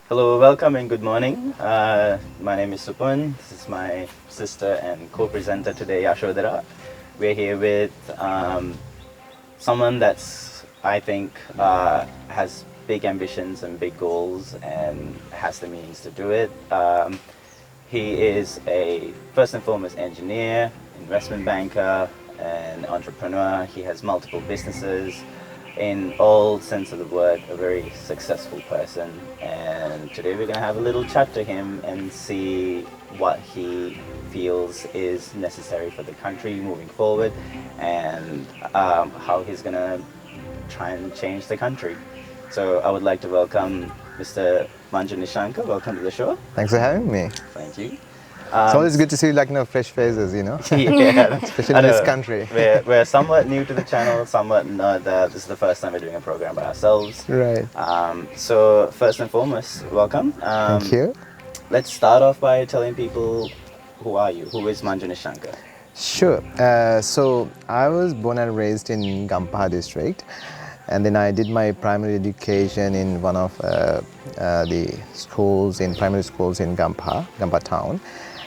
Hello, welcome and good morning. My name is Supun. This is my sister and co-presenter today, Yashodhara. We're here with someone that's, I think, has big ambitions and big goals and has the means to do it. He is a first and foremost engineer, investment banker, and entrepreneur. He has multiple businesses. In all sense of the word, a very successful person. And today we're going to have a little chat to him and see what he feels is necessary for the country moving forward, and how he's going to try and change the country. So I would like to welcome Mr. Manju Nishanka. Welcome to the show. Thanks for having me. Thank you. It's always good to see fresh faces, Yeah, especially in this country. We're somewhat new to the channel, somewhat not. This is the first time we're doing a program by ourselves. Right. So first and foremost, welcome. Thank you. Let's start off by telling people, who are you? Who is Manju Nishanka? Sure. So I was born and raised in Gampaha district, and then I did my primary education in one of the schools, in primary schools in Gampaha town.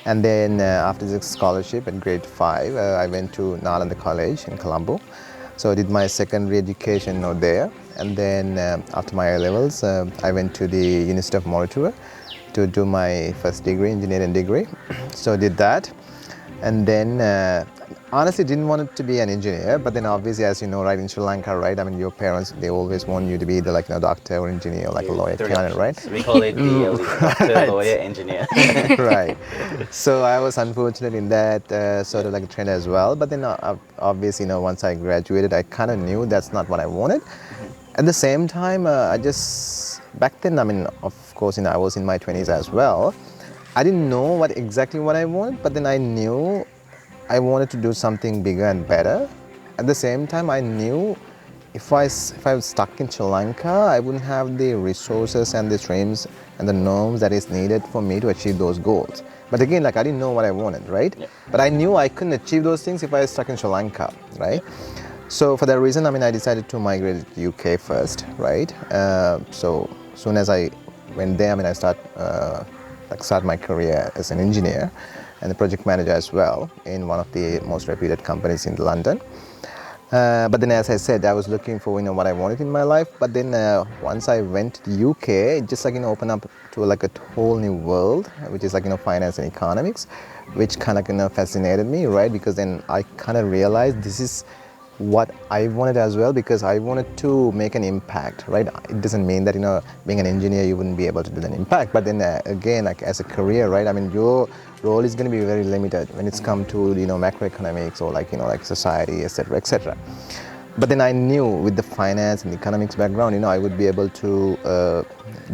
And then after the scholarship at grade 5, I went to Nalanda College in Colombo. So I did my secondary education out there. And then after my A-levels, I went to the University of Moratuwa to do my first degree, engineering degree. So I did that. And then honestly didn't want it to be an engineer, but then obviously, as you know, right, in Sri Lanka, right, I mean, your parents, they always want you to be the doctor or engineer or a lawyer, right? We call it DLE, doctor, Right. lawyer, engineer. Right. So I was unfortunate in that sort of trend as well. But then obviously, once I graduated, I kind of knew that's not what I wanted. At the same time, back then, I mean, of course, I was in my 20s as well. I didn't know exactly what I wanted, but then I knew I wanted to do something bigger and better. At the same time, I knew if I was stuck in Sri Lanka, I wouldn't have the resources and the streams and the norms that is needed for me to achieve those goals. But again, I didn't know what I wanted, right? Yeah. But I knew I couldn't achieve those things if I was stuck in Sri Lanka, right? So for that reason, I decided to migrate to UK first, right? So soon as I went there, I started my career as an engineer and a project manager as well in one of the most reputed companies in London. But then, as I said, I was looking for what I wanted in my life. But then once I went to the UK, it just opened up to a whole new world, which is finance and economics, which kind of fascinated me, right? Because then I kind of realized this is what I wanted as well, because I wanted to make an impact, right? It doesn't mean that being an engineer you wouldn't be able to do an impact, but then again, as a career, right? I mean, your role is going to be very limited when it's come to macroeconomics or society, etc., etc. But then I knew with the finance and economics background, I would be able to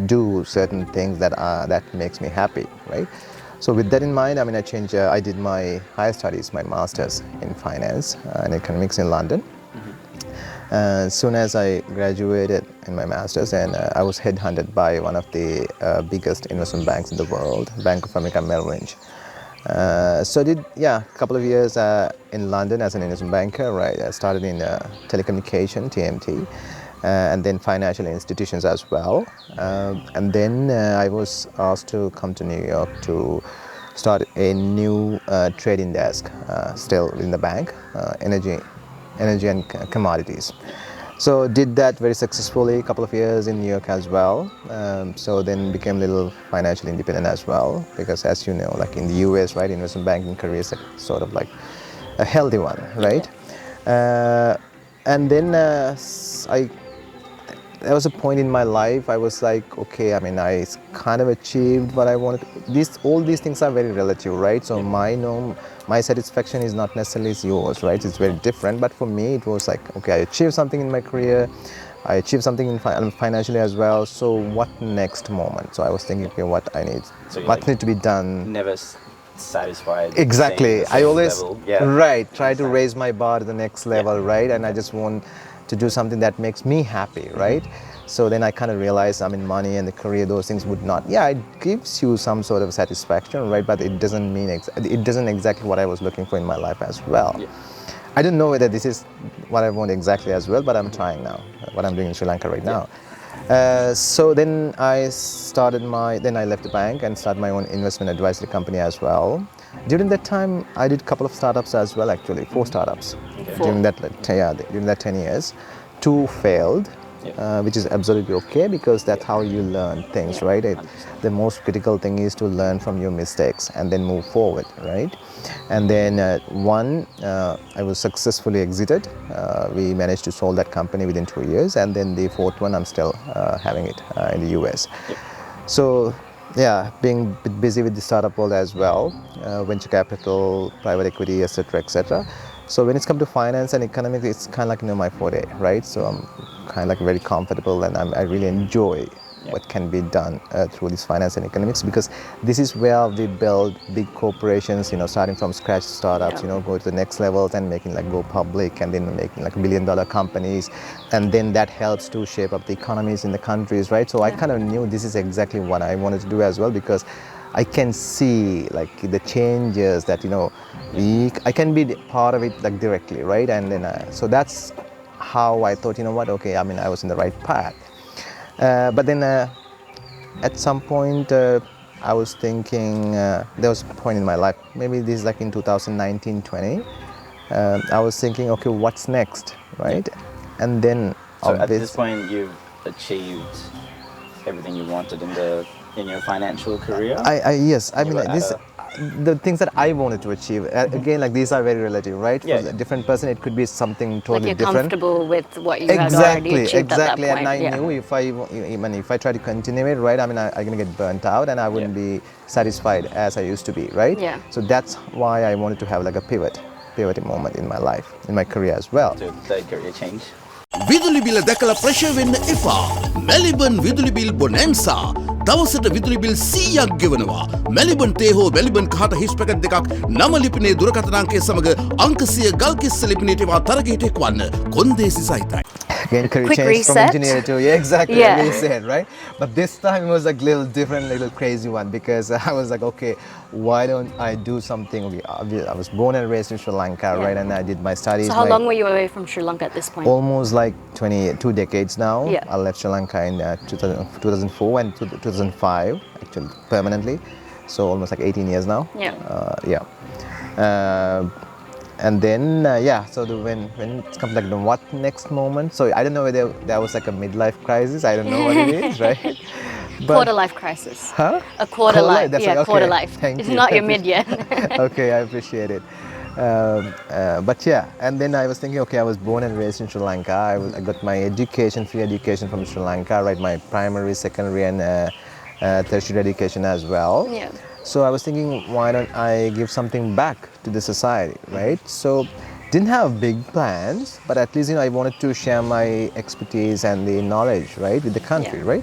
do certain things that makes me happy, right? So with that in mind, I did my higher studies, my master's in finance and economics in London. As soon as I graduated in my master's, and I was headhunted by one of the biggest investment banks in the world, Bank of America Merrill Lynch. So I did, a couple of years in London as an investment banker, right? I started in telecommunication, TMT. And then financial institutions as well. And then I was asked to come to New York to start a new trading desk, still in the bank, energy and commodities. So did that very successfully, a couple of years in New York as well. So then became a little financially independent as well, because as you know, in the US, right, investment banking career is sort of a healthy one, right? And then there was a point in my life I was okay, I kind of achieved what I wanted. All these things are very relative, right? So my satisfaction is not necessarily yours, right? It's very different. But for me, it was okay, I achieved something in my career. I achieved something in financially as well. So what next moment? So I was thinking, okay, what needs to be done? Never satisfied. Exactly. The same I always level. right try to raise my bar to the next level, right? And I just want to do something that makes me happy, right? So then I kind of realized, money and the career, those things would not. Yeah, it gives you some sort of satisfaction, right? But it doesn't mean it doesn't exactly what I was looking for in my life as well. Yeah. I don't know whether this is what I want exactly as well, but I'm trying now. What I'm doing in Sri Lanka right now. So then then I left the bank and started my own investment advisory company as well. During that time, I did a couple of startups as well, actually, 4 startups. During that 10 years. 2 failed, which is absolutely okay because that's how you learn things, right? The most critical thing is to learn from your mistakes and then move forward, right? And then one, I was successfully exited. We managed to solve that company within 2 years, and then the 4th one, I'm still having it in the US. So yeah, being a bit busy with the startup world as well, venture capital, private equity, etc., etc. So when it's come to finance and economics, it's kind of like my forte, right? So I'm kind of like very comfortable, and I really enjoy what can be done through this finance and economics, because this is where we build big corporations, starting from scratch startups, go to the next levels and making go public, and then making $1 billion companies, and then that helps to shape up the economies in the countries, right? So I kind of knew this is exactly what I wanted to do as well, because I can see the changes that I can be part of it directly, right? And then so that's how I thought, okay, I was in the right path. But then at some point I was thinking, there was a point in my life, maybe this is in 2019-20, I was thinking, okay, what's next, right? And then so at this point you've achieved everything you wanted in your financial career? Yes, the things that I wanted to achieve, again, these are very relative, right? For a different person, it could be something totally you're different. Comfortable with what you had already achieved at that point. And I knew if I try to continue it, right, I'm gonna get burnt out, and I wouldn't be satisfied as I used to be, right? Yeah. So that's why I wanted to have a pivoting moment in my life, in my career as well. So the career change. විදුලි බිල දැකලා ප්‍රශය වෙන්න එපා. මෙලිබන් විදුලි bill බොනැන්සා. දවසට විදුලි bill 100ක් ගෙවනවා. මෙලිබන් තේ හෝ මෙලිබන් කහට හිස් පැකට් දෙකක් නම ලිපිනේ දුරකථන අංකය සමග අංක 100 ගල්කිස්ස ලිපිනේට ඒවා තරගයට එක්වන්න. කොන්දේසි සහිතයි. Again, career Quick change reset. from engineer to exactly Yeah. reset, right? But this time it was little different, little crazy one, because I was okay, why don't I do something? I was born and raised in Sri Lanka, right? And I did my studies. So how long were you away from Sri Lanka at this point? Almost 22 decades now. Yeah. I left Sri Lanka in 2004 and 2005, actually permanently. So almost 18 years now. Yeah. And then so when it comes what next moment, so I don't know whether that was a midlife crisis, I don't know what it is, right? But, quarter life crisis. Huh? A quarter life. That's Yeah, okay. quarter life. Thank It's you. not your mid yet. Okay, I appreciate it. But yeah, and then I was thinking, okay, I was born and raised in Sri Lanka. I got my free education from Sri Lanka, right? My primary, secondary, and tertiary education as well. Yeah. So I was thinking, why don't I give something back to the society, right? So didn't have big plans, but at least I wanted to share my expertise and the knowledge, right, with the country, right?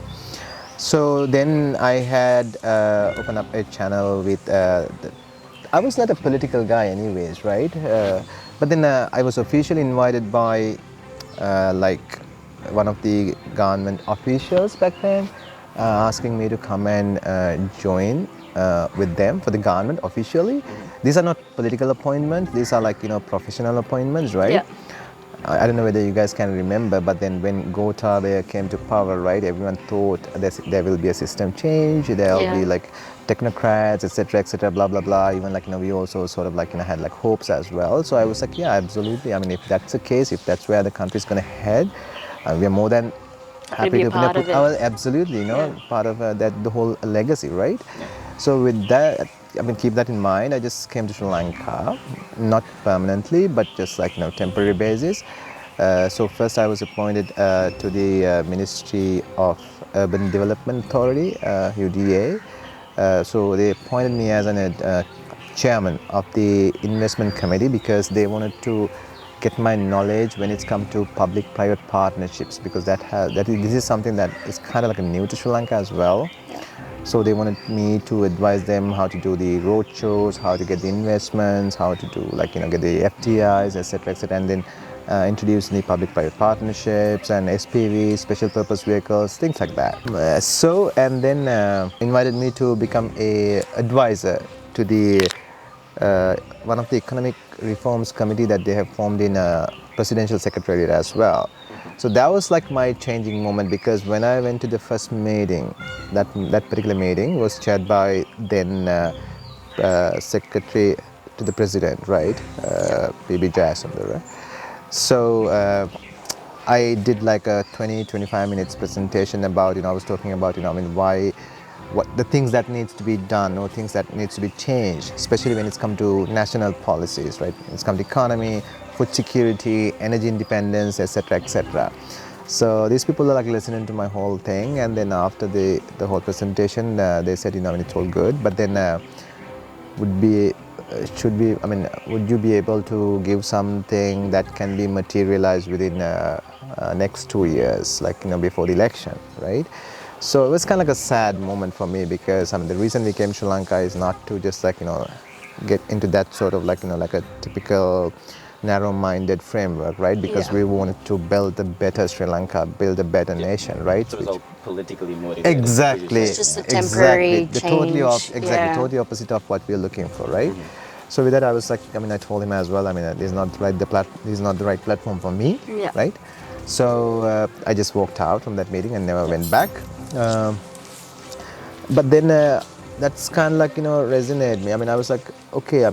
So then I had opened up a channel with. I was not a political guy, anyways, right? But then I was officially invited by one of the government officials back then, asking me to come and join with them for the government officially. These are not political appointments, these are professional appointments, right? Yeah. I don't know whether you guys can remember, but then when Gotabaya came to power, right, everyone thought there will be a system change, there will be technocrats, etc., blah blah blah. Even we also sort of had hopes as well. So I was yeah, absolutely. I mean, if that's the case, if that's where the country is going to head, we are more than happy to put our absolutely, part of the whole legacy, right? So with that, keep that in mind. I just came to Sri Lanka, not permanently, but just temporary basis. So first I was appointed to the Ministry of Urban Development Authority, UDA. So they appointed me as an chairman of the investment committee, because they wanted to get my knowledge when it's come to public-private partnerships, because this is something that is kind of new to Sri Lanka as well. So they wanted me to advise them how to do the road shows, how to get the investments, how to do get the FTIs, etc., and then introduce the public-private partnerships and SPVs, special purpose vehicles, things like that. And then invited me to become a advisor to the one of the economic reforms committee that they have formed in presidential secretariat as well. So that was like my changing moment, because when I went to the first meeting, that particular meeting was chaired by then secretary to the president, right, BB Jayasundar. So I did like a 20-25 minutes presentation about, I was talking about, what the things that needs to be done or things that needs to be changed, especially when it's come to national policies, right? When it's come to economy, food security, energy independence, etc., etc. So these people are like listening to my whole thing, and then after the whole presentation, they said, it's all good, but then would you be able to give something that can be materialized within next 2 years, like before the election, right? So it was kind of like a sad moment for me, because the reason we came to Sri Lanka is not to just get into that sort of like a typical narrow-minded framework, right? Because we wanted to build a better Sri Lanka, build a better nation, right? So it's all politically motivated. Exactly. It's just a temporary change. Totally opposite of what we're looking for, right? So with that, I was like, I told him as well, this is not the right platform for me, right? So I just walked out from that meeting and never went back. But then that's kind of like, resonated me. I was like, okay,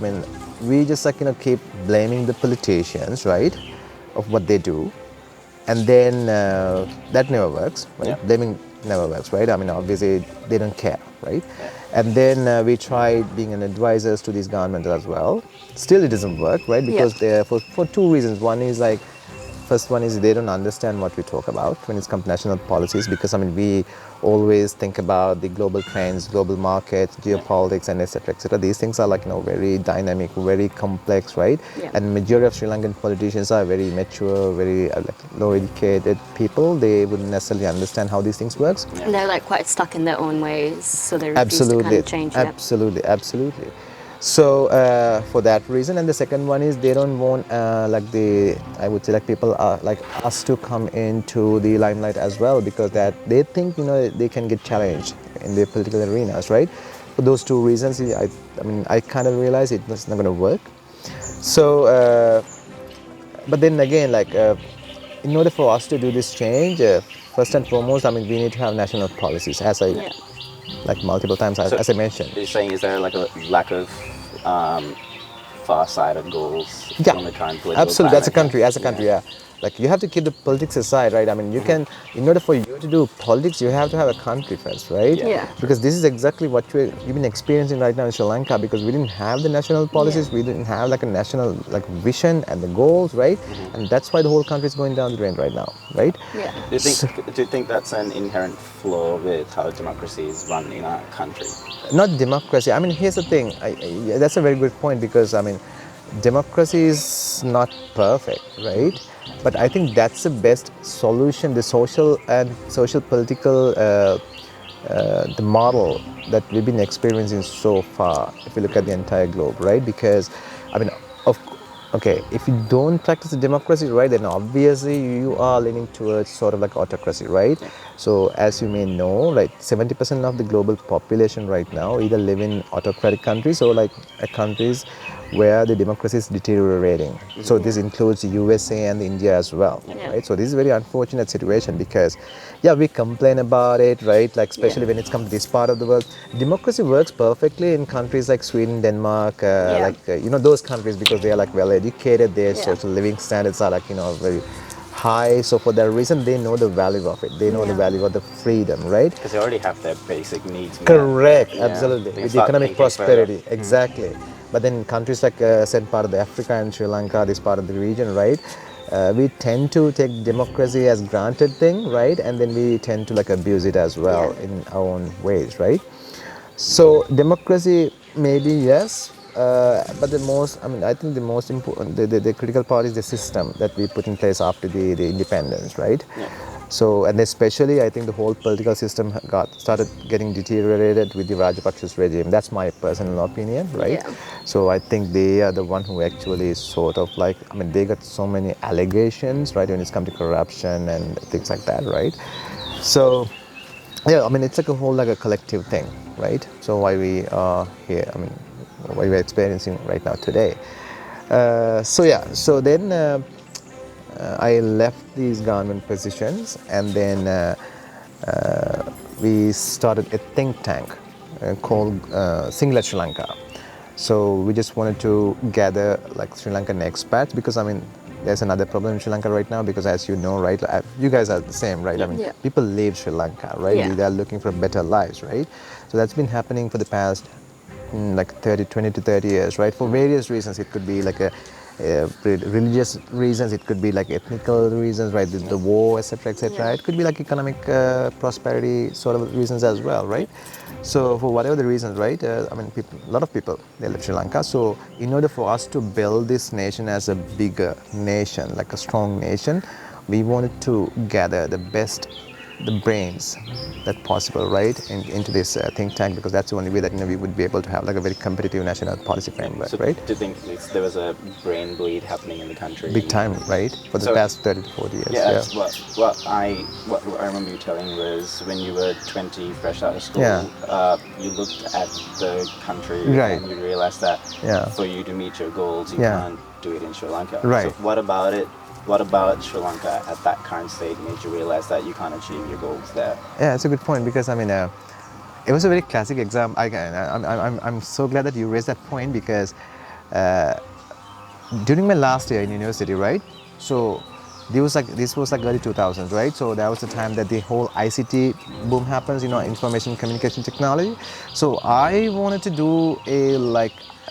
we just like, keep blaming the politicians, right, of what they do. And then that never works, right? Yeah. Blaming never works, right? Obviously they don't care, right? Yeah. And then we tried being an advisors to these governments as well. Still it doesn't work, right? Because they're for two reasons. First one is they don't understand what we talk about when it comes to national policies, because we always think about the global trends, global markets, geopolitics, and etc. etc. These things are like very dynamic, very complex, right? And majority of Sri Lankan politicians are very mature, very low educated people. They wouldn't necessarily understand how these things works. And they're like quite stuck in their own ways, so they refuse to kind of change. Absolutely. So for that reason, and the second one is they don't want I would say people are like us to come into the limelight as well, because that they think they can get challenged in their political arenas, right? For those two reasons, I kind of realized it's not going to work. So, but then again, in order for us to do this change, first and foremost, we need to have national policies, as I multiple times, as I mentioned. You're saying, is there like a lack of far-sighted goals from the current political absolutely. climate? As a country, Like you have to keep the politics aside, right? You can, in order for you to do politics, you have to have a country first, right? Yeah. Because this is exactly what you've been experiencing right now in Sri Lanka, because we didn't have the national policies, we didn't have a national vision and the goals, right? And that's why the whole country is going down the drain right now, right? Yeah. Do you think that's an inherent flaw with how democracy is run in our country? Not democracy. Here's the thing. That's a very good point, because democracy is not perfect, right? But I think that's the best solution, the social political the model that we've been experiencing so far, if you look at the entire globe, right? Because if you don't practice the democracy, right, then obviously you are leaning towards sort of autocracy, right? So as you may know, 70% of the global population right now either live in autocratic countries or countries where the democracy is deteriorating. So this includes the USA and India as well, right? So this is a very unfortunate situation, because we complain about it, right? Especially when it's come to this part of the world. Democracy works perfectly in countries like Sweden, Denmark, those countries, because they are well educated, their social living standards are very high. So for that reason, they know the value of it. They know the value of the freedom, right? Because they already have their basic needs met. Correct, absolutely. With start economic thinking prosperity, further. exactly. But then countries like said part of the Africa and Sri Lanka, this part of the region, right? We tend to take democracy as granted thing, right? And then we tend to abuse it as well in our own ways, right? So democracy, maybe yes, but the most, I think the most important, the critical part is the system that we put in place after the independence, right? Yeah. So, and especially I think the whole political system started getting deteriorated with the Rajapaksa's regime. That's my personal opinion, right? Yeah. So I think they are the one who actually sort of they got so many allegations, right, when it's come to corruption and things like that, right? So Yeah, I mean, it's like a whole like a collective thing, right? So why we are here, I mean, what we're experiencing right now today. So yeah, so then I left these government positions, and then we started a think tank called Singular Sri Lanka. So we just wanted to gather like Sri Lankan expats, because I mean there's another problem in Sri Lanka right now, because as you know, right, you guys are the same, right? I mean, Yeah. people leave Sri Lanka, right? Yeah. They are looking for better lives, right? So that's been happening for the past like 20 to 30 years, right? For various reasons. It could be like a religious reasons, it could be like ethnical reasons, right? The war, etc., etc. Yeah. It could be like economic prosperity sort of reasons as well, right? So for whatever the reasons, right? I mean, a lot of people, they left Sri Lanka. So in order for us to build this nation as a bigger nation, like a strong nation, we wanted to gather the best, the brains that possible, right, into this think tank, because that's the only way that we would be able to have like a very competitive national policy framework, So right? do you think there was a brain bleed happening in the country? Big time, right? For the So- past 30 to 40 years. Yeah, that's what I remember you telling was when you were 20, fresh out of school, Yeah. you looked at the country Right. and you realized that Yeah. for you to meet your goals, you Yeah. can't do it in Sri Lanka. Right. So what about it? What about Sri Lanka at that current state made you realize that you can't achieve your goals there? Yeah, it's a good point, because I mean, it was a very classic example. I'm so glad that you raised that point, because during my last year in university, right? So this was like early 2000s, right? So that was the time that the whole ICT boom happens, information communication technology. So I wanted to do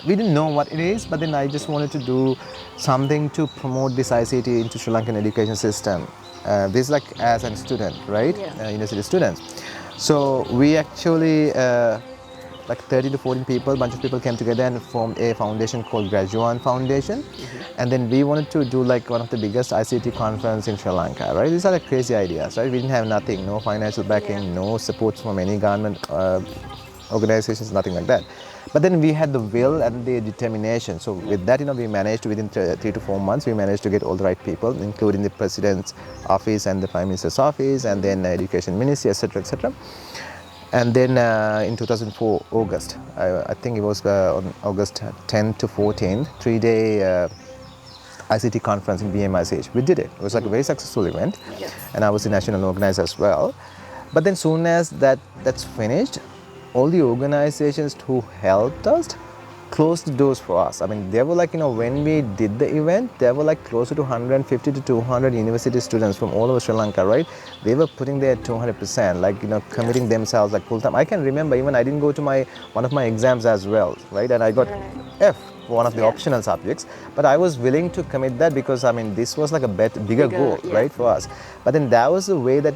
we didn't know what it is, but then I just wanted to do something to promote this ICT into Sri Lankan education system. This like as a student, right? Yeah. University students. So we actually like 30 to 14 people, bunch of people came together and formed a foundation called Graduan Foundation. And then we wanted to do like one of the biggest ICT conference in Sri Lanka, right? These are like crazy ideas, right? We didn't have nothing, no financial backing, Yeah. no support from any government organizations, nothing like that. But then we had the will and the determination. So with that, we managed to, within 3 to 4 months, we managed to get all the right people, including the president's office and the prime minister's office, and then education ministry, etc., etc. And then in 2004 August, I think it was on August 10 to 14, 3-day ICT conference in BMICH. We did it. It was like a very successful event, Yeah. and I was the national organizer as well. But then soon as that's finished, all the organizations who helped us closed the doors for us. I mean, they were like, when we did the event, there were like closer to 150 to 200 university students from all over Sri Lanka, right? They were putting their 200%, like, committing themselves like full time. I can remember even I didn't go to one of my exams as well, right? And I got Right. F for one of the Yeah. optional subjects, but I was willing to commit that because, I mean, this was like a bigger Bigger, goal, yeah. right, for us. But then that was the way that,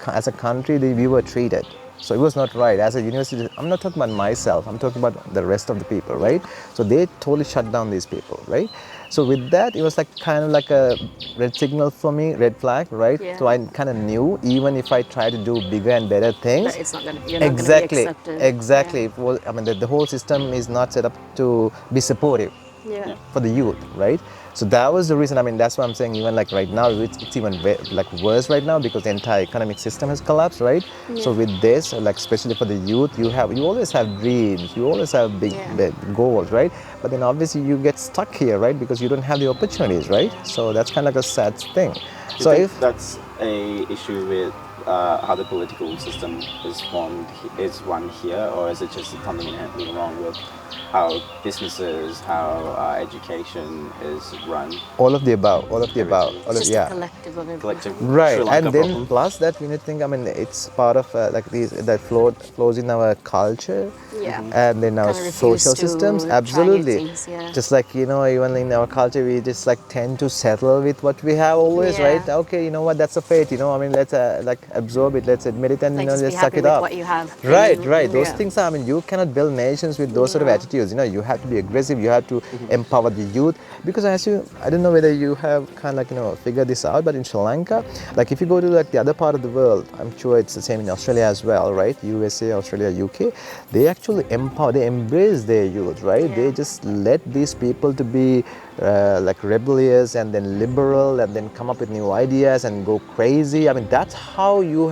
as a country, we were treated. So it was not right. As a university, I'm not talking about myself, I'm talking about the rest of the people, right? So they totally shut down these people, right? So with that, it was like kind of like a red signal for me, red flag, right? Yeah. So I kind of knew, even if I try to do bigger and better things, That it's not gonna, you're not exactly, gonna be accepted. exactly. Well, I mean, the whole system is not set up to be supportive Yeah. for the youth, right? So that was the reason. I mean, that's why I'm saying even like right now, it's even like worse right now because the entire economic system has collapsed, right? So with this, like especially for the youth, you always have dreams, you always have big goals, right? But then obviously you get stuck here, right? Because you don't have the opportunities, right? So that's kind of like a sad thing. Do you So think if that's a issue with how the political system is run here, or is it just something inherently wrong with how businesses, how education is run? all of the above, all of the above, all It's of, just yeah. a collective of everything. Collective Right, Sri Lanka and then problem? plus that when you think, I mean, it's part of like these that flows in our culture, Yeah. and then our Kinda refuse social to systems. try new Absolutely, things, yeah. just like even in our culture, we just like tend to settle with what we have always, Yeah. right? Okay, you know what? That's a fate. I mean, let's like absorb it, let's admit it, and Like, just be let's suck happy it with up. what you have. Right, And- right. Those yeah. things are, I mean, you cannot build nations with those sort of No. attitudes. You have to be aggressive, you have to empower the youth. Because as you I don't know whether you have kind of like, figured this out, but in Sri Lanka, like if you go to like the other part of the world, I'm sure it's the same in Australia as well, right? USA, Australia, UK, they actually empower, they embrace their youth, right? They just let these people to be like rebellious and then liberal and then come up with new ideas and go crazy. I mean, that's how you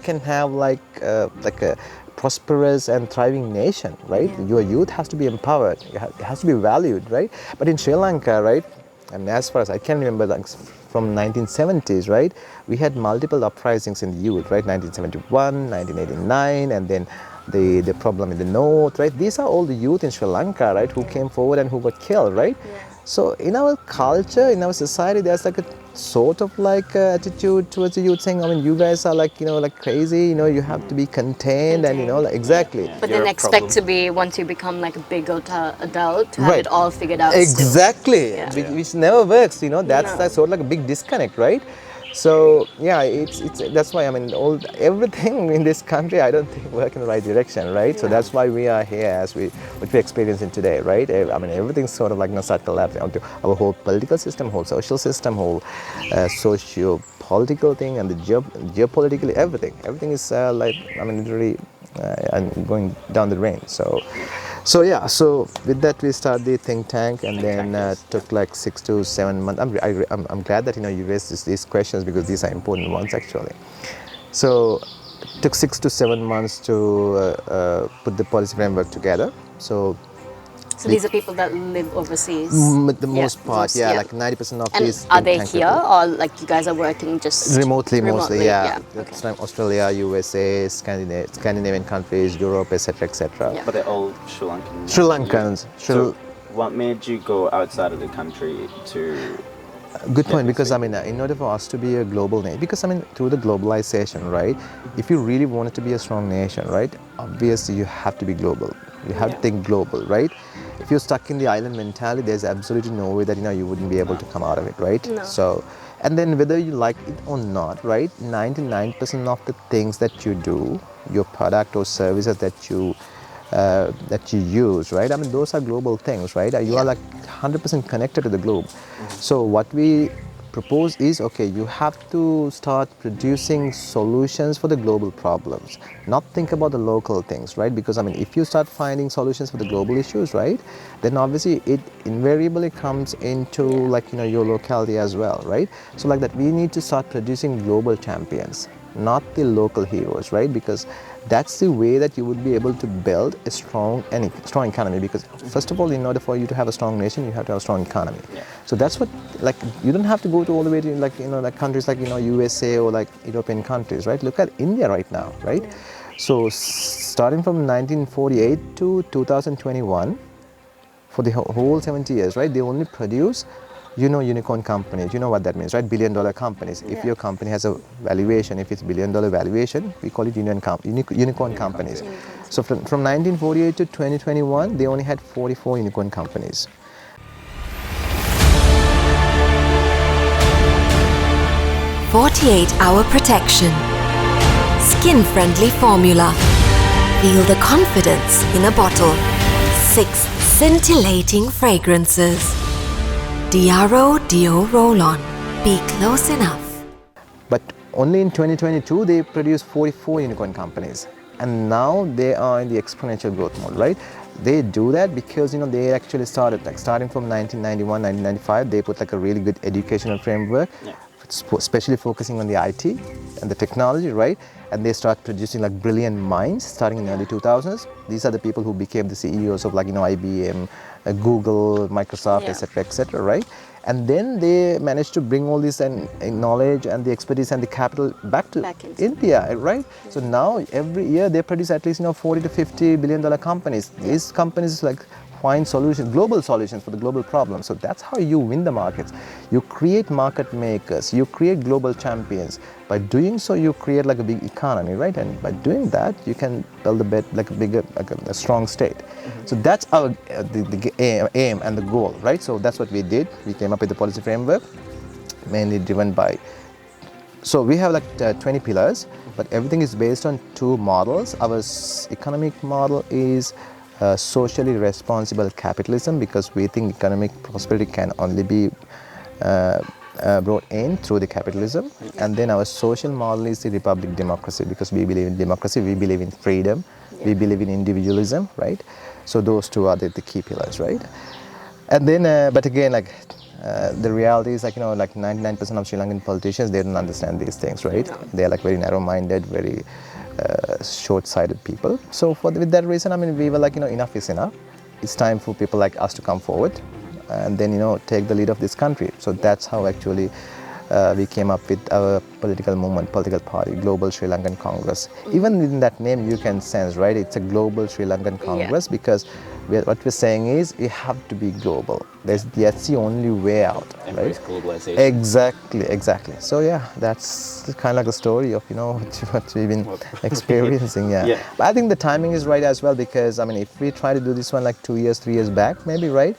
can have like a prosperous and thriving nation, right? Your youth has to be empowered, it has to be valued, right? But in Sri Lanka, right, and as far as I can remember, like from 1970s, right, we had multiple uprisings in the youth, right? 1971, 1989, and then the problem in the north, right? These are all the youth in Sri Lanka, right, who came forward and who got killed, right? So in our culture, in our society, there's like a sort of like attitude towards the youth saying, I mean, you guys are like, like crazy, you have to be contained and, like, exactly. But You're then a expect problem. to be, once you become like a big adult, to have it all figured out. Exactly, Still. which never works, that's No. like sort of like a big disconnect, right? So yeah, it's that's why I mean everything in this country I don't think work in the right direction, right? So that's why we are here as what we're experiencing today, right? I mean everything's sort of like start collapsing. Our whole political system, whole social system, whole socio-political thing, and the geopolitically everything is like I mean literally and going down the drain. So yeah, so with that we started the think tank, and then took like 6 to 7 months. I'm glad that you raised these questions because these are important ones actually. So it took 6 to 7 months to put the policy framework together. So these are people that live overseas. the most part, most, like 90% of And these are think they tank here, people. or like you guys are working just Remotely mostly, yeah. Okay. It's like Australia, USA, Scandinavian countries, Europe, etc., etc. Yeah. But they're all Sri Lankan. Sri Lankans. So what made you go outside of the country to... Good point, because I mean, in order for us to be a global nation, because I mean, through the globalization, right, if you really wanted to be a strong nation, right, obviously you have to be global. You have to think global, right? If you're stuck in the island mentality, there's absolutely no way that, you wouldn't be able to come out of it, right? No. So, and then whether you like it or not, right, 99% of the things that you do, your product or services that you use, right? I mean, those are global things, right? You are like 100% connected to the globe. So what we propose is, okay, you have to start producing solutions for the global problems, not think about the local things, right? Because I mean, if you start finding solutions for the global issues, right, then obviously it invariably comes into like, your locality as well, right? So like that, we need to start producing global champions, not the local heroes, right? Because that's the way that you would be able to build a strong economy. Because first of all, in order for you to have a strong nation, you have to have a strong economy. So that's what, like, you don't have to go to all the way to like, like countries like, USA or like European countries, right? Look at India right now, right? So starting from 1948 to 2021, for the whole 70 years, right, they only produce unicorn companies. You know what that means, right? $1 billion companies. If your company has a valuation, if it's $1 billion valuation, we call it unicorn companies. So from 1948 to 2021, they only had 44 unicorn companies. "48-hour protection. Skin-friendly formula. Feel the confidence in a bottle. 6 scintillating fragrances. Diaro Dio Roll-On. Be close enough." But only in 2022 they produced 44 unicorn companies, and now they are in the exponential growth mode, right? They do that because they actually started like starting from 1991, 1995. They put like a really good educational framework, especially focusing on the IT and the technology, right? And they start producing like brilliant minds starting in the early 2000s. These are the people who became the CEOs of like IBM, Google, Microsoft, etc., right? And then they managed to bring all this and knowledge and the expertise and the capital back to India, right? So now every year they produce at least 40 to 50 billion dollar companies. These companies like find solutions, global solutions for the global problems. So that's how you win the markets. You create market makers, you create global champions. By doing so, you create like a big economy, right? And by doing that, you can build a strong state. So that's our the aim and the goal, right? So that's what we did. We came up with the policy framework, mainly driven by. So we have like 20 pillars, but everything is based on 2 models. Our economic model is socially responsible capitalism, because we think economic prosperity can only be brought in through the capitalism. And then our social model is the republic democracy, because we believe in democracy, we believe in freedom, we believe in individualism, right? So those two are the key pillars, right? And then, but again, like the reality is, like, you know, like 99% of Sri Lankan politicians, they don't understand these things, right? No. They're like very narrow-minded, very short-sighted people. So with that reason, I mean, we were like, you know, enough is enough. It's time for people like us to come forward and then, you know, take the lead of this country. So that's how actually we came up with our political movement, political party, Global Sri Lankan Congress. Even in that name, you can sense, right? It's a Global Sri Lankan Congress, because what we're saying is we have to be global. That's the only way out, right? Embrace globalization. Exactly. So yeah, that's kind of like the story of, you know, what we've been experiencing. Yeah. But I think the timing is right as well, because I mean, if we try to do this one like 2 years, 3 years back, maybe, right?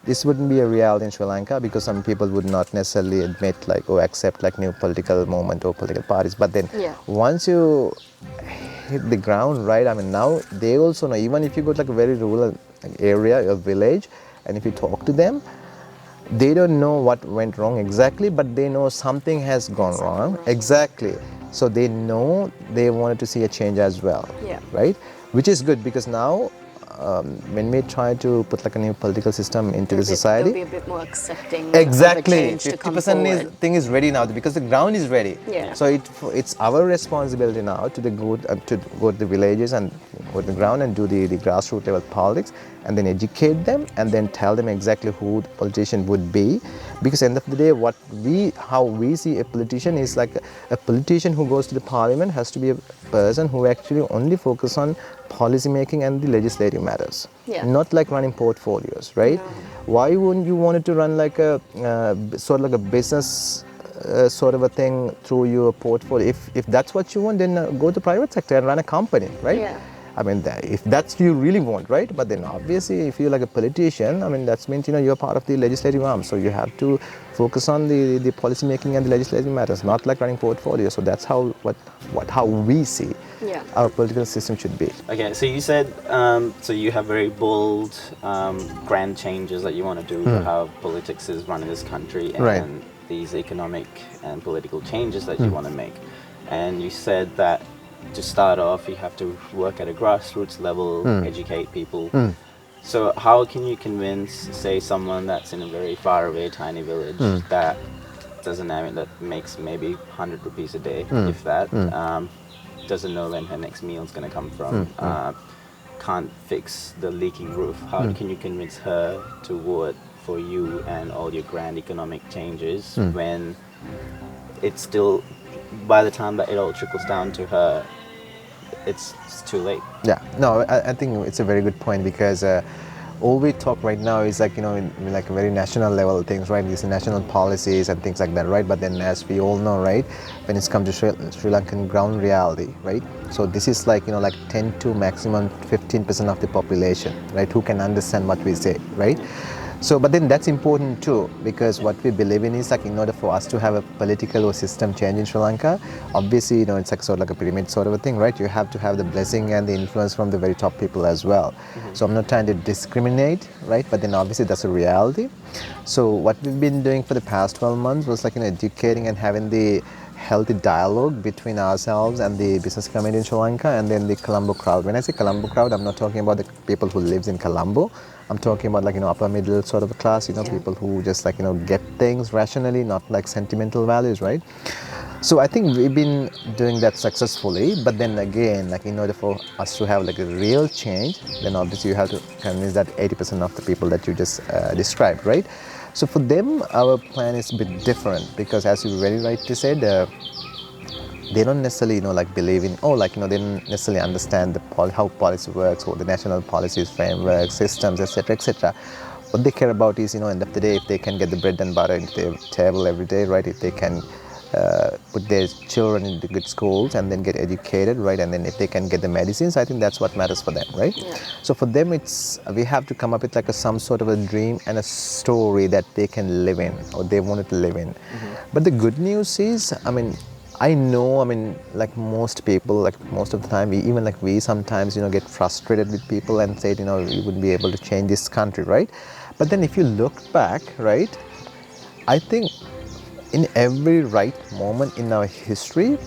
This wouldn't be a reality in Sri Lanka, because some people would not necessarily admit like, or accept like new political movement or political parties. But then once you hit the ground, right? I mean, now they also know, even if you go to like a very rural area, a village, and if you talk to them, they don't know what went wrong exactly, but they know something has gone wrong. Exactly. So they know they wanted to see a change as well, right? Which is good, because now when we try to put like a new political system into the society, they'll be a bit more accepting. Exactly. Of the change to come 50% thing is ready now, because the ground is ready. Yeah. So it's our responsibility now to go to the villages and go to the ground and do the grassroots level politics, and then educate them, and then tell them exactly who the politician would be. Because at the end of the day, how we see a politician is like a politician who goes to the parliament has to be a person who actually only focus on policy making and the legislative matters, not like running portfolios, right? No. Why wouldn't you want to run like a sort of like a business sort of a thing through your portfolio? If that's what you want, then go to private sector and run a company, right? Yeah. I mean, if that's you really want, right? But then obviously, if you're like a politician, I mean, that means, you know, you're part of the legislative arm. So you have to focus on the policy making and the legislative matters, not like running portfolios. So that's how we see our political system should be. Okay, so you said, so you have very bold, grand changes that you want to do, how politics is run in this country, and these economic and political changes that you want to make. And you said that to start off, you have to work at a grassroots level, educate people. So how can you convince, say, someone that's in a very far away tiny village that doesn't have it, that makes maybe 100 rupees a day, if that, doesn't know when her next meal is going to come from, can't fix the leaking roof, how can you convince her to vote for you and all your grand economic changes when it's still, by the time that it all trickles down to her, it's too late? Yeah, no, I think it's a very good point, because all we talk right now is like, you know, in like very national level things, right? These national policies and things like that, right? But then, as we all know, right, when it's come to Sri Lankan ground reality, right? So this is like, you know, like 10 to maximum 15% of the population, right, who can understand what we say, right? So, but then that's important too, because what we believe in is like, in order for us to have a political or system change in Sri Lanka, obviously, you know, it's like sort of like a pyramid sort of a thing, right? You have to have the blessing and the influence from the very top people as well. So I'm not trying to discriminate, right? But then obviously that's a reality. So what we've been doing for the past 12 months was like, you know, educating and having the healthy dialogue between ourselves and the business community in Sri Lanka, and then the Colombo crowd. When I say Colombo crowd, I'm not talking about the people who lives in Colombo. I'm talking about like, you know, upper middle sort of a class, you know, people who just like, you know, get things rationally, not like sentimental values, right? So I think we've been doing that successfully, but then again, like in order for us to have like a real change, then obviously you have to convince that 80% of the people that you just described, right? So for them, our plan is a bit different, because as you very rightly said, they don't necessarily, you know, like believe in, like, you know, they don't necessarily understand how policy works, or the national policies, frameworks, systems, etc., etc. What they care about is, you know, end of the day, if they can get the bread and butter into their table every day, right? If they can put their children into good schools and then get educated, right? And then if they can get the medicines, I think that's what matters for them, right? So for them, we have to come up with like some sort of a dream and a story that they can live in, or they wanted to live in. But the good news is, I mean, I know, I mean, like most people, like most of the time, we sometimes, get frustrated with people and say, we wouldn't be able to change this country, right? But then if you look back, right, I think in every right moment in our history,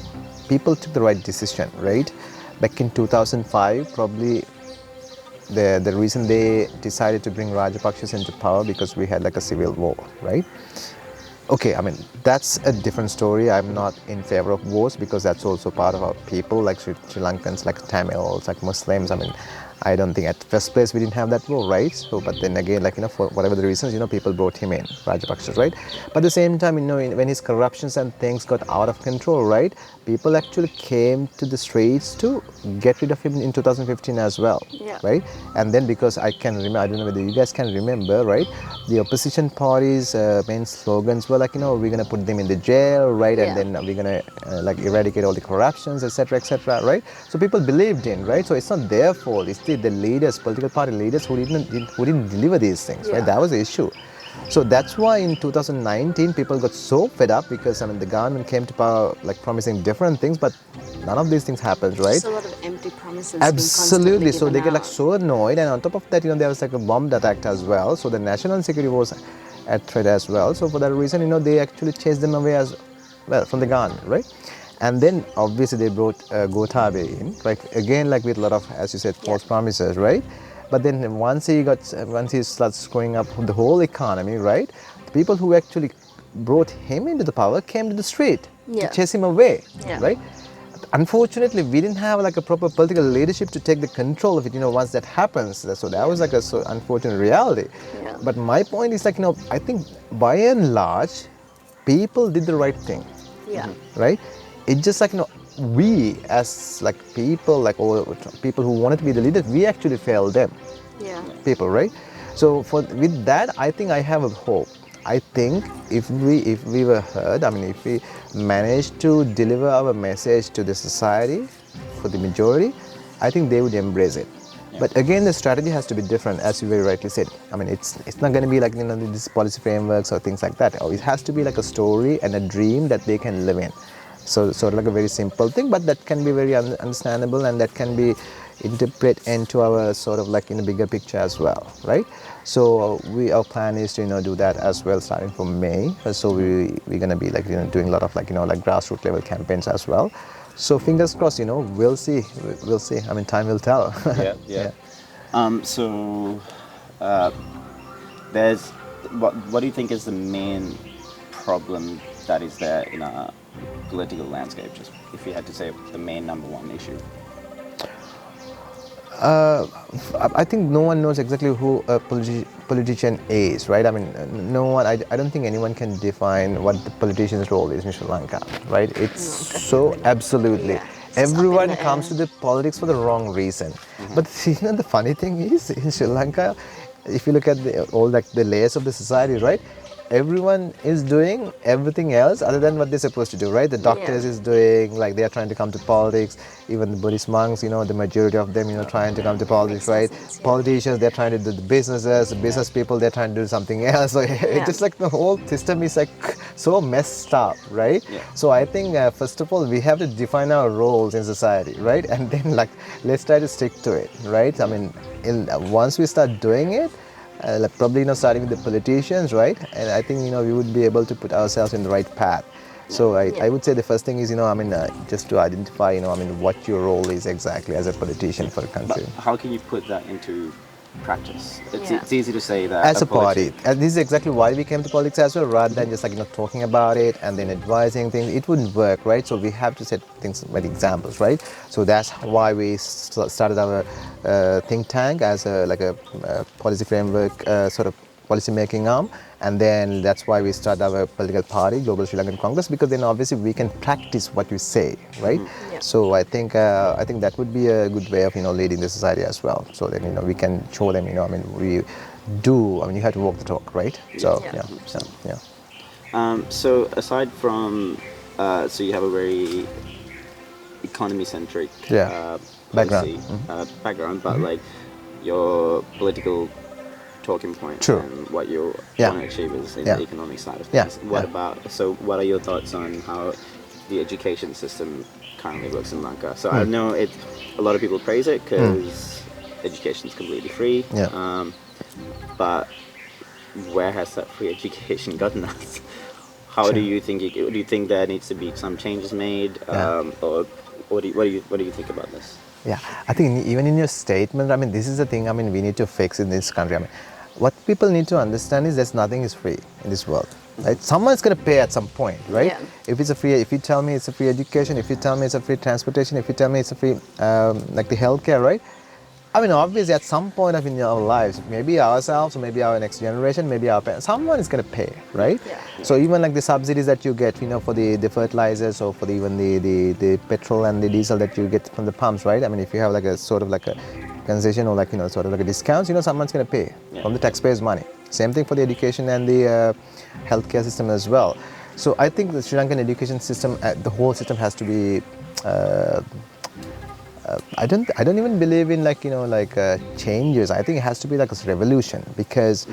people took the right decision, right? Back in 2005, probably the reason they decided to bring Rajapakshas into power because we had like a civil war, right? Okay, I mean, that's a different story. I'm not in favor of wars because that's also part of our people, like Sri Lankans, like Tamils, like Muslims. I mean, I don't think at first place we didn't have that war, right? So, but then again, like, for whatever the reasons, people brought him in, Rajapaksa, right? But at the same time, when his corruptions and things got out of control, right? People actually came to the streets to get rid of him in 2015 as well, right? And then because I don't know whether you guys can remember, right? The opposition parties' main slogans were like, we're going to put them in the jail, right? And then we're going to like eradicate all the corruptions, etc., right? So people believed in, right? So it's not their fault. It's the leaders, political party leaders who didn't deliver these things, right? That was the issue. So that's why in 2019 people got so fed up because the government came to power like promising different things, but none of these things happened, right? Just a lot of empty promises. Absolutely. So they get like out. so annoyed, and on top of that, there was like a bomb attack as well. So the national security was at threat as well. So for that reason, they actually chased them away as well from the government, right? And then obviously they brought Gotabaya in, right? Again, like with a lot of, as you said, false promises, right? But then once he starts screwing up the whole economy, right? The people who actually brought him into the power came to the street to chase him away, right? Unfortunately, we didn't have like a proper political leadership to take the control of it, once that happens. So that was like a so unfortunate reality. But my point is like, I think by and large, people did the right thing, right? It's just like, we as like people, like all people who wanted to be the leaders, we actually failed them. People, right? So with that, I think I have a hope. I think if we were heard, if we managed to deliver our message to the society for the majority, I think they would embrace it. But again, the strategy has to be different, as you very rightly said. It's not going to be like these policy frameworks or things like that. It has to be like a story and a dream that they can live in. So sort of like a very simple thing, but that can be very understandable, and that can be interpreted into our sort of like in a bigger picture as well, right? So our plan is to do that as well, starting from May. So we're gonna be like doing a lot of like grassroots level campaigns as well. So fingers crossed, we'll see. Time will tell. Yeah. There's what do you think is the main problem that is there in our political landscape, just if you had to say the main number one issue? I think no one knows exactly who a politician is, right? No one. I don't think anyone can define what the politician's role is in Sri Lanka, right? It's so absolutely. Everyone comes to the politics for the wrong reason. But the funny thing is, in Sri Lanka, if you look at all like the layers of the society, right? Everyone is doing everything else other than what they're supposed to do, right? The doctors is doing, like they are trying to come to politics. Even the Buddhist monks, the majority of them, trying to come to politics, right? Politicians, they're trying to do the businesses. The business people, they're trying to do something else. So it's just like the whole system is like so messed up, right? So I think first of all, we have to define our roles in society, right? And then like let's try to stick to it, right? Once we start doing it, probably starting with the politicians, right? And I think we would be able to put ourselves in the right path. So I would say the first thing is just to identify what your role is exactly as a politician for a country. But how can you put that into practice? It's easy to say that as a party, and this is exactly why we came to politics as well, rather than just like talking about it and then advising things. It wouldn't work, right? So we have to set things by examples, right? So that's why we started our think tank as a policy framework sort of policy making arm, and then that's why we started our political party, Global Sri Lankan Congress, because then obviously we can practice what we say, right? So I think that would be a good way of leading the society as well. So then we can show them we do. You have to walk the talk, right? So So aside from so you have a very economy centric background, but like your political talking point and what you want to achieve is in the economic side of things. What are your thoughts on how the education system currently works in Lanka. So I know a lot of people praise it because education is completely free. Yeah. But where has that free education gotten us? How do you think? Do you think there needs to be some changes made, or what do you think about this? Yeah, I think even in your statement, I mean, this is the thing. I mean, we need to fix in this country. I mean, what people need to understand is that nothing is free in this world. Right? Someone's going to pay at some point, right? Yeah. If you tell me it's a free education, if you tell me it's a free transportation, if you tell me it's a free like the healthcare, right? I mean, obviously, at some point of in our lives, maybe ourselves, or maybe our next generation, maybe our parents, someone is going to pay, right? Yeah. So even like the subsidies that you get, for the fertilizers or for even the petrol and the diesel that you get from the pumps, right? I mean, if you have like a sort of like a concession or like sort of like a discounts, someone's going to pay from the taxpayers' money. Same thing for the education and the healthcare system as well. So I think the Sri Lankan education system, the whole system has to be. I don't even believe in changes. I think it has to be like a revolution because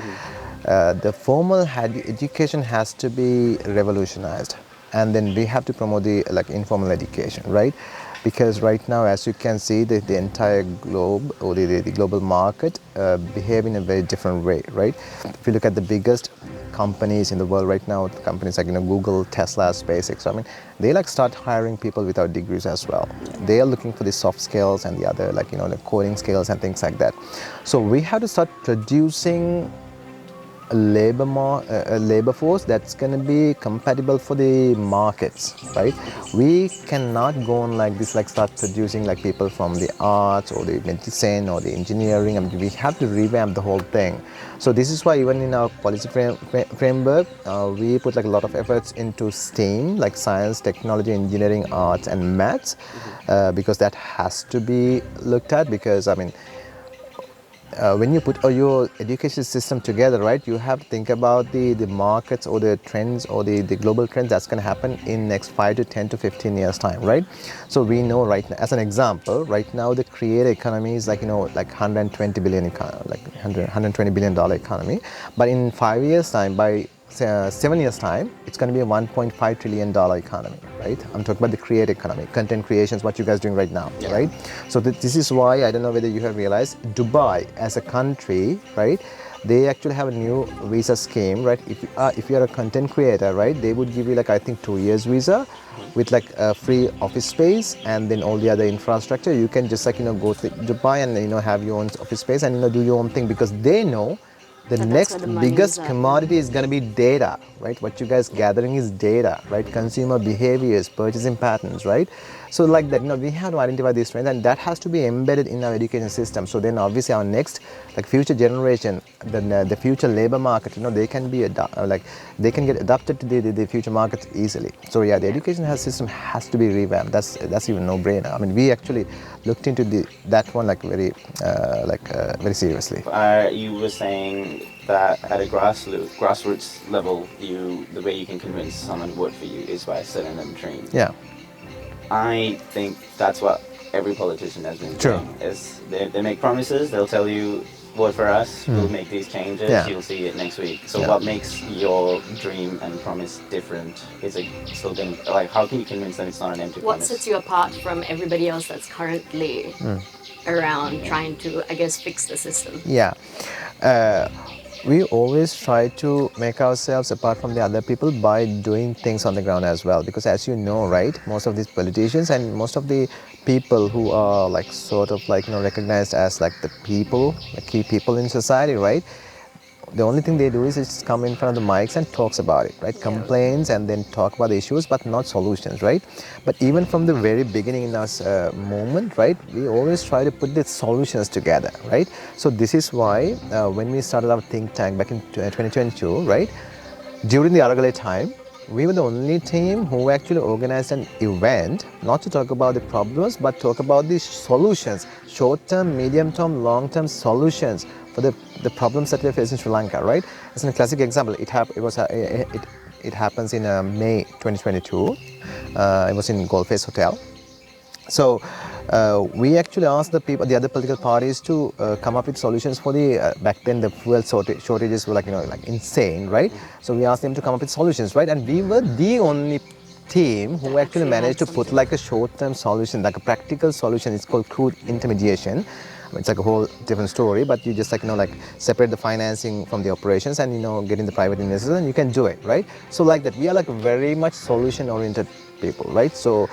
the formal education has to be revolutionized, and then we have to promote the informal education, right? Because right now, as you can see, the entire globe or the global market behave in a very different way, right? If you look at the biggest companies in the world right now, companies like Google, Tesla, SpaceX, I mean, they start hiring people without degrees as well. They are looking for the soft skills and the other the coding skills and things like that. So we have to start producing a labor force that's going to be compatible for the markets, right? We cannot go on like this, start producing people from the arts or the medicine or the engineering. I mean, we have to revamp the whole thing. So this is why even in our policy framework, we put a lot of efforts into STEAM, like science, technology, engineering, arts, and maths, because that has to be looked at. Because I mean, when you put your education system together, right, you have to think about the markets or the trends or the global trends that's going to happen in next 5 to 10 to 15 years time, right? So we know right now, as an example, right now the creator economy is like 120 billion, $120 billion economy, but in 5 years time, by 7 years time, it's going to be a $1.5 trillion economy, right? I'm talking about the creator economy, content creations, what you guys doing right now, right? So this is why, I don't know whether you have realized, Dubai as a country, right, they actually have a new visa scheme, right? If you're a content creator, right, they would give you I think 2 years visa with a free office space and then all the other infrastructure. You can just go to Dubai and have your own office space and do your own thing, because they know the next biggest commodity is going to be data, right? What you guys gathering is data, right? Consumer behaviors, purchasing patterns, right? So like that, we have to identify these trends, and that has to be embedded in our education system. So then obviously our next future generation, the future labor market, they can be they can get adapted to the future markets easily. So yeah, the education system has to be revamped. That's even no brainer. I mean, we actually looked into that one very seriously. You were saying that at a grassroots level, the way you can convince someone to vote for you is by setting them dreams. Yeah. I think that's what every politician has been doing. Is they make promises, they'll tell you, vote for us, we'll make these changes, you'll see it next week. So what makes your dream and promise different? Is it still going how can you convince them it's not an empty promise? What sets you apart from everybody else that's currently around trying to, I guess, fix the system? Yeah. We always try to make ourselves apart from the other people by doing things on the ground as well, because as you know, right, most of these politicians and most of the people who are recognized as the people, the key people in society, right, the only thing they do is just come in front of the mics and talks about it, right? Complains and then talk about the issues, but not solutions, right? But even from the very beginning in our movement, right, we always try to put the solutions together, right? So this is why when we started our think tank back in 2022, right, during the Aragale time, we were the only team who actually organized an event, not to talk about the problems, but talk about the solutions, short-term, medium-term, long-term solutions for the problems that we face in Sri Lanka, right? As a classic example, it happens in May 2022. It was in Gold Face Hotel. So we actually asked the other political parties to come up with solutions for back then the fuel shortages were insane, right? So we asked them to come up with solutions, right? And we were the only team who actually managed to put like a short-term solution, like a practical solution. It's called crude intermediation. I mean, it's like a whole different story, but you just like, like separate the financing from the operations and, getting the private investors, and you can do it, right? So like that, we are like very much solution-oriented people, right? So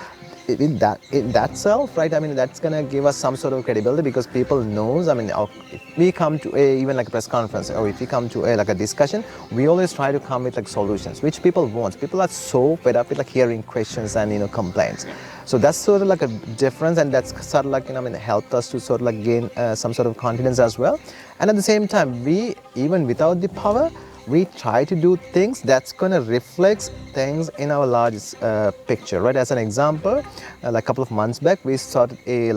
in that self, right, I mean, that's gonna give us some sort of credibility, because people knows, I mean, if we come to even like a press conference, or if we come to like a discussion, we always try to come with like solutions, which people want. People are so fed up with like hearing questions and, complaints. So that's sort of like a difference, and that's sort of like, I mean, helped us to sort of like gain some sort of confidence as well. And at the same time, we, even without the power, we try to do things that's going to reflect things in our largest picture, right? As an example, like a couple of months back, we started a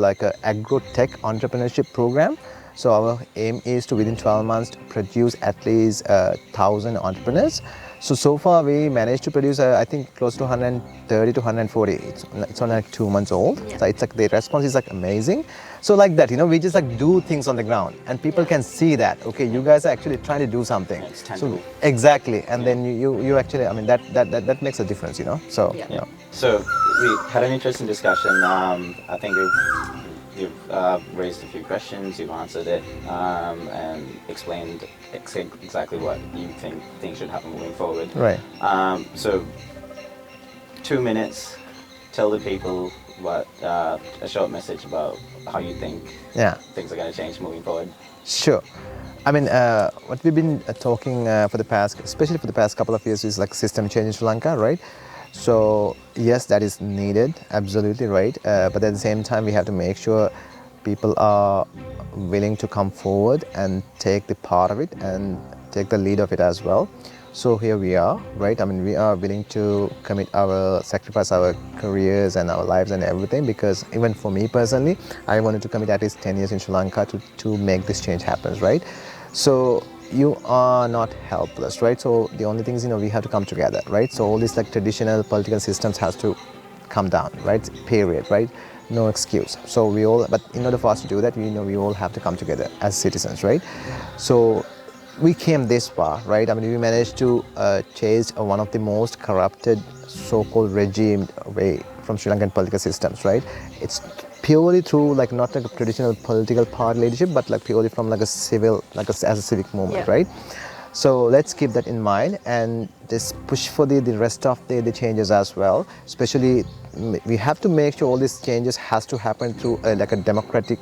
agro-tech entrepreneurship program. So our aim is to, within 12 months, to produce at least 1,000 entrepreneurs. So far we managed to produce, I think, close to 130 to 140. It's only like 2 months old. Yeah. So it's like the response is like amazing. So like that, we just like do things on the ground, and people can see that, okay, you guys are actually trying to do something. It's tangible. So exactly, and then you actually, I mean, that makes a difference, So Yeah. So we had an interesting discussion. I think you've raised a few questions, you've answered it, and explained exactly what you think things should happen moving forward. Right. So 2 minutes, tell the people what a short message about how you think things are going to change moving forward. Sure. I mean, what we've been talking especially for the past couple of years, is like system change in Sri Lanka, right? So yes, that is needed, absolutely right. But at the same time, we have to make sure people are willing to come forward and take the part of it and take the lead of it as well. So here we are, right? I mean, we are willing to sacrifice our careers and our lives and everything, because even for me personally, I wanted to commit at least 10 years in Sri Lanka to make this change happen, right? So you are not helpless, right? So the only thing is, we have to come together, right? So all these like traditional political systems has to come down, right? Period, right? No excuse. So but in order for us to do that, we all have to come together as citizens, right? So we came this far, right? I mean, we managed to change one of the most corrupted so-called regime away from Sri Lankan political systems, right? It's purely through like not like a traditional political party leadership, but like purely from like a civil, as a civic movement, right? So let's keep that in mind and just push for the rest of the changes as well. Especially, we have to make sure all these changes has to happen through like a democratic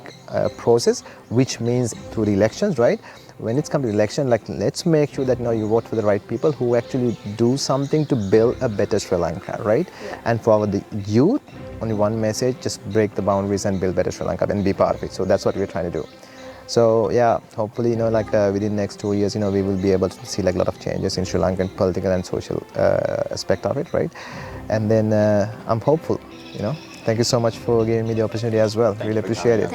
process, which means through the elections, right? When it's come to election, like let's make sure that you vote for the right people who actually do something to build a better Sri Lanka, right? And for the youth, only one message: just break the boundaries and build better Sri Lanka and be part of it. So that's what we're trying to do. So yeah, hopefully, within the next 2 years, we will be able to see like a lot of changes in Sri Lankan political and social aspect of it, right? And then I'm hopeful, Thank you so much for giving me the opportunity as well. Really appreciate it.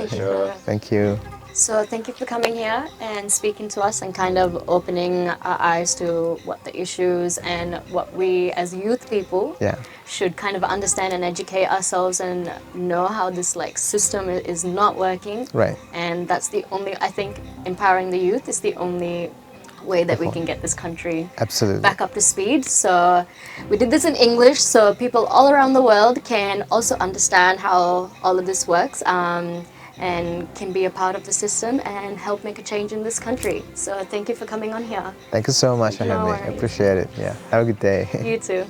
Thank you. So thank you for coming here and speaking to us and kind of opening our eyes to what the issues and what we as youth people should kind of understand and educate ourselves and know how this like system is not working. Right. And that's the only, I think, empowering the youth is the only way that we can get this country back up to speed. So we did this in English so people all around the world can also understand how all of this works. And can be a part of the system and help make a change in this country. So thank you for coming on here. Thank you so much for having me. I appreciate it. Yeah. Have a good day. You too.